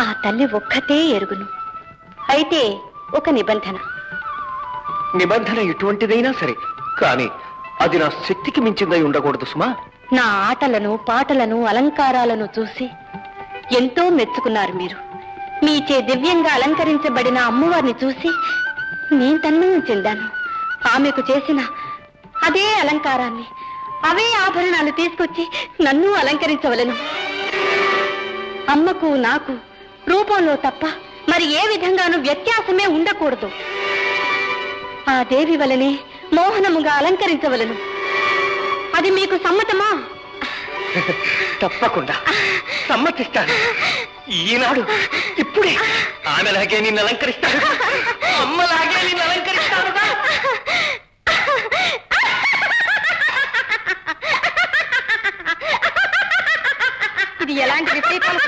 ఆ తల్లి ఒక్కతే ఎరుగును. అయితే ఒక నిబంధన. నిబంధన ఎటువంటిదైనా సరే, కానీ అది నా శక్తికి మించిందై ఉండకూడదు సుమా. నా ఆటలను, పాటలను, అలంకారాలను చూసి ఎంతో మెచ్చుకున్నారు మీరు. మీచే దివ్యంగా అలంకరించబడిన అమ్మవారిని చూసి నేను తన్మయం చెందాను. ఆమెకు చేసిన అదే అలంకారాన్ని, అవే ఆభరణాలు తీసుకొచ్చి నన్ను అలంకరించవలను. అమ్మకు నాకు రూపంలో తప్ప మరి ఏ విధంగానూ వ్యత్యాసమే ఉండకూడదు. ఆ దేవి వలనే మోహనముగా అలంకరించవలను. అది మీకు సమ్మతమా? తప్పకుండా సమ్మతిస్తాను. ఈనాడు ఇప్పుడే ఆమెలాగే నిన్ను అలంకరిస్తాను, అమ్మలాగే నిన్ను అలంకరిస్తాను. ఇది ఎలాంటి విపరీతాలు